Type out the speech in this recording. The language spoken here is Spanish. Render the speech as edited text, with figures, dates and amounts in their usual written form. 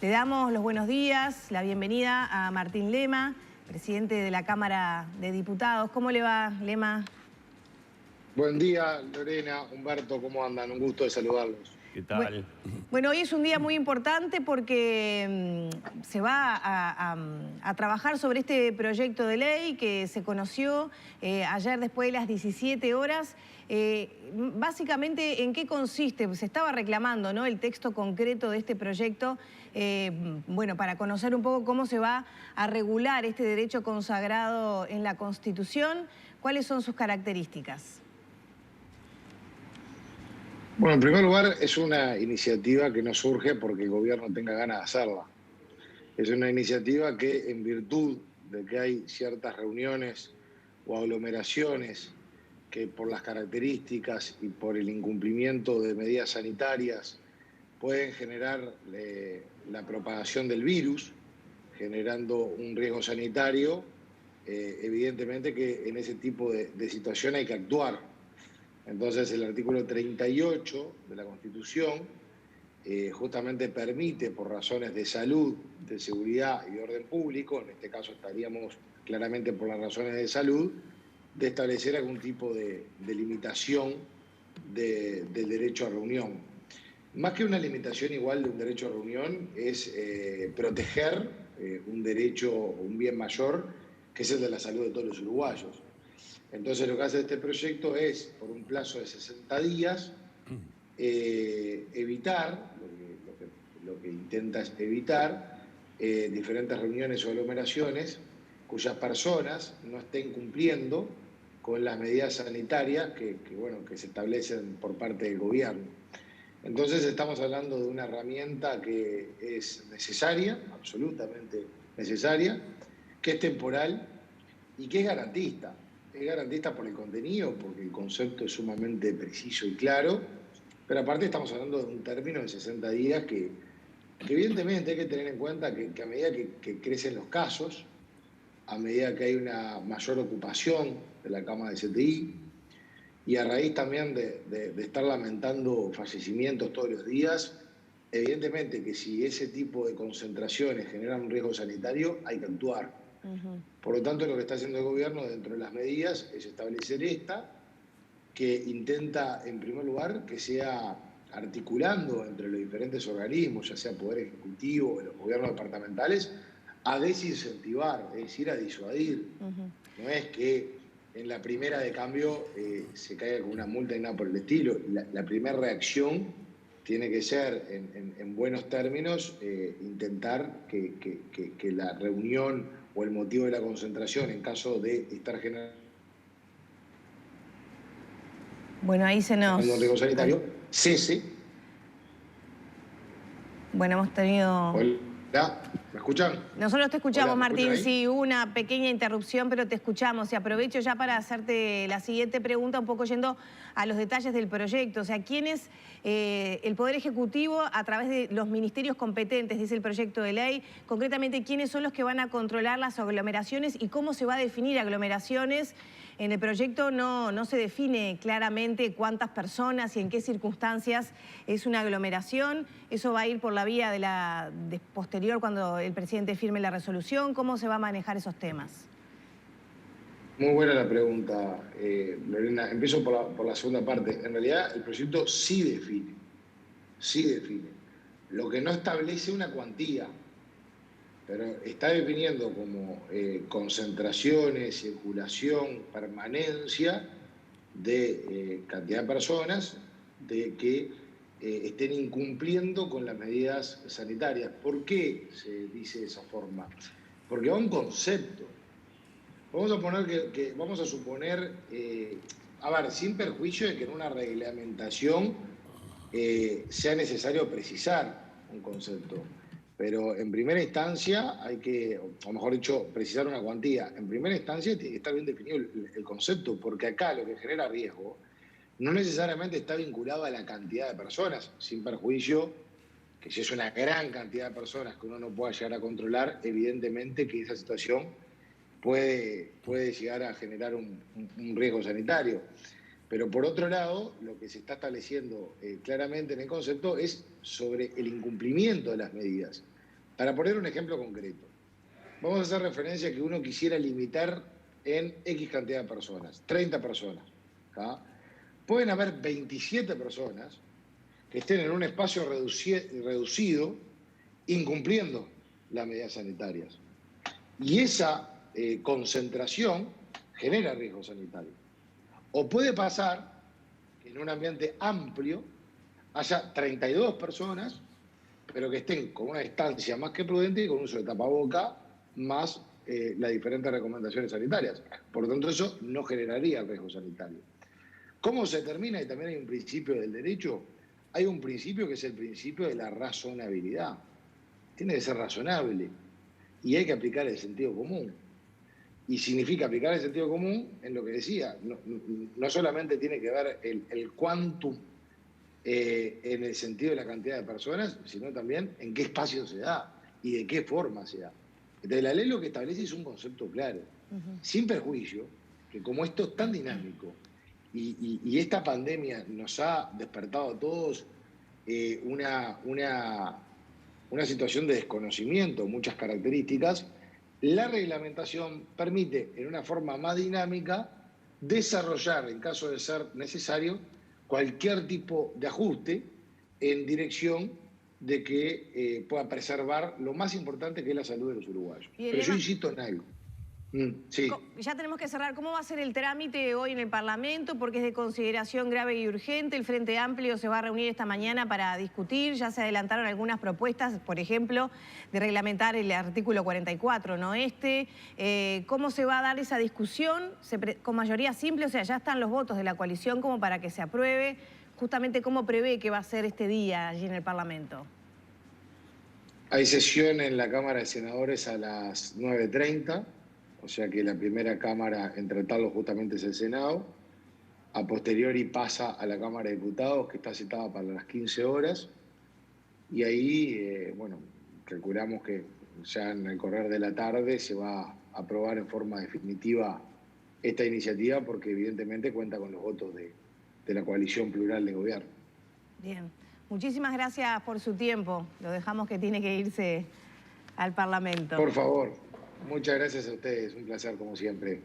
Le damos los buenos días, la bienvenida a Martín Lema, presidente de la Cámara de Diputados. ¿Cómo le va, Lema? Buen día, Lorena, Humberto, ¿cómo andan? Un gusto de saludarlos. ¿Qué tal? Bueno, hoy es un día muy importante porque se va a trabajar sobre este proyecto de ley que se conoció ayer después de las 17 horas. Básicamente, ¿en qué consiste? Se estaba reclamando, ¿no?, el texto concreto de este proyecto, bueno, para conocer un poco cómo se va a regular este derecho consagrado en la Constitución. ¿Cuáles son sus características? Bueno, en primer lugar, es una iniciativa que no surge porque el gobierno tenga ganas de hacerla. Es una iniciativa que, en virtud de que hay ciertas reuniones o aglomeraciones que por las características y por el incumplimiento de medidas sanitarias pueden generar la propagación del virus, generando un riesgo sanitario, evidentemente que en ese tipo de situación hay que actuar. Entonces el artículo 38 de la Constitución justamente permite, por razones de salud, de seguridad y de orden público, en este caso estaríamos claramente por las razones de salud, de establecer algún tipo de limitación del derecho a reunión. Más que una limitación igual de un derecho a reunión, es proteger un derecho, un bien mayor, que es el de la salud de todos los uruguayos. Entonces lo que hace este proyecto es, por un plazo de 60 días, evitar, lo que intenta es evitar diferentes reuniones o aglomeraciones cuyas personas no estén cumpliendo con las medidas sanitarias que se establecen por parte del gobierno. Entonces estamos hablando de una herramienta que es necesaria, absolutamente necesaria, que es temporal y que es garantista. Es garantista por el contenido, porque el concepto es sumamente preciso y claro, pero aparte estamos hablando de un término de 60 días que evidentemente hay que tener en cuenta que a medida que crecen los casos, a medida que hay una mayor ocupación de la cama de CTI, y a raíz también de estar lamentando fallecimientos todos los días, evidentemente que si ese tipo de concentraciones generan un riesgo sanitario, hay que actuar. Por lo tanto, lo que está haciendo el gobierno dentro de las medidas es establecer esta, que intenta, en primer lugar, que sea articulando entre los diferentes organismos, ya sea Poder Ejecutivo o los gobiernos departamentales, a desincentivar, es decir, a disuadir. No es que en la primera de cambio se caiga con una multa y nada por el estilo. La primera reacción tiene que ser, en buenos términos, intentar que la reunión o el motivo de la concentración, en caso de estar generando Bueno, ahí se nos... un riesgo sanitario, cese. Bueno, hemos tenido... Hola, ¿me escuchan? Nosotros te escuchamos, Hola, ¿me Martín. escuchan ahí? Sí, hubo una pequeña interrupción, pero te escuchamos. Y aprovecho ya para hacerte la siguiente pregunta, un poco yendo a los detalles del proyecto. O sea, ¿quién es el Poder Ejecutivo a través de los ministerios competentes, dice el proyecto de ley? Concretamente, ¿quiénes son los que van a controlar las aglomeraciones y cómo se va a definir aglomeraciones? En el proyecto no se define claramente cuántas personas y en qué circunstancias es una aglomeración. Eso va a ir por la vía de posterior cuando el presidente firme la resolución. ¿Cómo se va a manejar esos temas? Muy buena la pregunta, Lorena. Empiezo por la segunda parte. En realidad, el proyecto sí define. Lo que no establece una cuantía, pero está definiendo como concentraciones, circulación, permanencia de cantidad de personas de que estén incumpliendo con las medidas sanitarias. ¿Por qué se dice de esa forma? Porque va un concepto. Vamos a suponer, a ver, sin perjuicio de que en una reglamentación sea necesario precisar un concepto. Pero en primera instancia hay que, o mejor dicho, precisar una cuantía. En primera instancia tiene que estar bien definido el concepto, porque acá lo que genera riesgo no necesariamente está vinculado a la cantidad de personas, sin perjuicio que si es una gran cantidad de personas que uno no pueda llegar a controlar, evidentemente que esa situación puede llegar a generar un riesgo sanitario. Pero por otro lado, lo que se está estableciendo claramente en el concepto es sobre el incumplimiento de las medidas. Para poner un ejemplo concreto, vamos a hacer referencia a que uno quisiera limitar en X cantidad de personas, 30 personas. ¿Tá? Pueden haber 27 personas que estén en un espacio reducido incumpliendo las medidas sanitarias. Y esa concentración genera riesgo sanitario. O puede pasar que en un ambiente amplio haya 32 personas, pero que estén con una distancia más que prudente y con uso de tapaboca, más las diferentes recomendaciones sanitarias. Por lo tanto, eso no generaría el riesgo sanitario. ¿Cómo se determina? Y también hay un principio del derecho. Hay un principio que es el principio de la razonabilidad. Tiene que ser razonable y hay que aplicar el sentido común. Y significa aplicar el sentido común en lo que decía. No solamente tiene que ver el quantum en el sentido de la cantidad de personas, sino también en qué espacio se da y de qué forma se da. Entonces, la ley lo que establece es un concepto claro, sin perjuicio, que como esto es tan dinámico y esta pandemia nos ha despertado a todos una situación de desconocimiento, muchas características, la reglamentación permite, en una forma más dinámica, desarrollar, en caso de ser necesario, cualquier tipo de ajuste en dirección de que pueda preservar lo más importante, que es la salud de los uruguayos. Pero yo insisto en algo. Sí. Ya tenemos que cerrar. ¿Cómo va a ser el trámite hoy en el Parlamento? Porque es de consideración grave y urgente. El Frente Amplio se va a reunir esta mañana para discutir. Ya se adelantaron algunas propuestas, por ejemplo, de reglamentar el artículo 44, ¿no? ¿Cómo se va a dar esa discusión? ¿Con mayoría simple? O sea, ya están los votos de la coalición como para que se apruebe. Justamente, ¿cómo prevé que va a ser este día allí en el Parlamento? Hay sesión en la Cámara de Senadores a las 9:30. O sea que la primera cámara en tratarlo justamente es el Senado. A posteriori pasa a la Cámara de Diputados, que está citada para las 15 horas. Y ahí, bueno, calculamos que ya en el correr de la tarde se va a aprobar en forma definitiva esta iniciativa, porque evidentemente cuenta con los votos de la coalición plural de gobierno. Bien. Muchísimas gracias por su tiempo. Lo dejamos que tiene que irse al Parlamento. Por favor. Muchas gracias a ustedes, un placer como siempre.